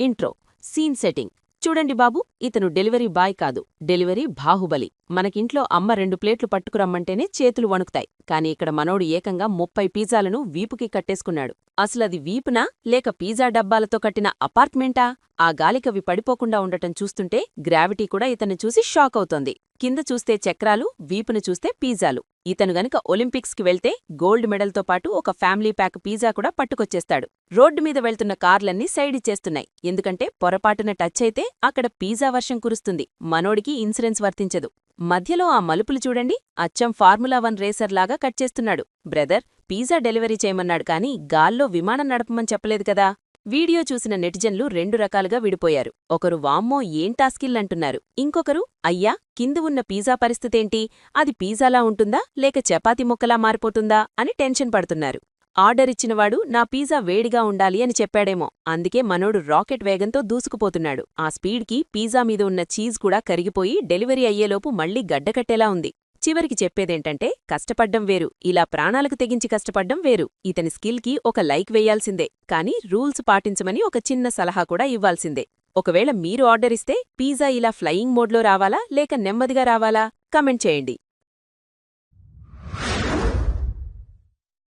Intro scene setting చూడండి బాబు, ఇతను delivery boy కాదు, డెలివరీ బాహుబలి. మనకింట్లో అమ్మ 2 ప్లేట్లు పట్టుకురమ్మంటేనే చేతులు వణుకుతాయి. కాని ఇక్కడ మనోడు ఏకంగా 30 పిజ్జాలను వీపుకి కట్టేసుకున్నాడు. అసలది వీపునా లేక పిజ్జా డబ్బాలతో కట్టిన అపార్ట్మెంటా? ఆ గాలికవి పడిపోకుండా ఉండటం చూస్తుంటే గ్రావిటీ కూడా ఇతన్ని చూసి షాక్ అవుతోంది. కింద చూస్తే చక్రాలు, వీపును చూస్తే పిజ్జాలు. ఇతను గనుక ఒలింపిక్స్కి వెళ్తే గోల్డ్ మెడల్తో పాటు ఒక ఫ్యామిలీ ప్యాక్ పిజ్జా కూడా పట్టుకొచ్చేస్తాడు. రోడ్డు మీద వెళ్తున్న కార్లన్నీ సైడిచ్చేస్తున్నాయి. ఎందుకంటే పొరపాటున టచ్ అయితే అక్కడ పిజ్జా వర్షం కురుస్తుంది. మనోడికి ఇన్సూరెన్స్ వర్తించదు. మధ్యలో ఆ మలుపులు చూడండి, అచ్చం ఫార్ములా 1 రేసర్లాగా కట్ చేస్తున్నాడు. బ్రదర్, పిజ్జా డెలివరీ చేయమన్నాడు కానీ గాల్లో విమానం నడపమని చెప్పలేదు కదా. వీడియో చూసిన నెటిజన్లు 2 రకాలుగా విడిపోయారు. ఒకరు వామ్మో ఏంటా స్కిల్ అంటున్నారు. ఇంకొకరు అయ్యా కింద ఉన్న పిజ్జా పరిస్థితేంటి, అది పిజ్జాలా ఉంటుందా లేక చపాతీ ముక్కలా మారిపోతుందా అని టెన్షన్ పడుతున్నారు. ఆర్డర్ ఇచ్చినవాడు నా పిజ్జా వేడిగా ఉండాలి అని చెప్పాడేమో, అందుకే మనోడు రాకెట్ వేగంతో దూసుకుపోతున్నాడు. ఆ స్పీడ్కి పిజ్జా మీద ఉన్న చీజ్ కూడా కరిగిపోయి డెలివరీ అయ్యేలోపు మళ్లీ గడ్డకట్టేలా ఉంది. చివరికి చెప్పేదేంటంటే కష్టపడ్డం వేరు, ఇలా ప్రాణాలకు తెగించి కష్టపడ్డం వేరు. ఇతని స్కిల్కి ఒక లైక్ వేయాల్సిందే, కానీ రూల్స్ పాటించమని ఒక చిన్న సలహా కూడా ఇవ్వాల్సిందే. ఒకవేళ మీరు ఆర్డర్ ఇస్తే పిజ్జా ఇలా ఫ్లయింగ్ మోడ్లో రావాలా లేక నెమ్మదిగా రావాలా? కమెంట్ చేయండి.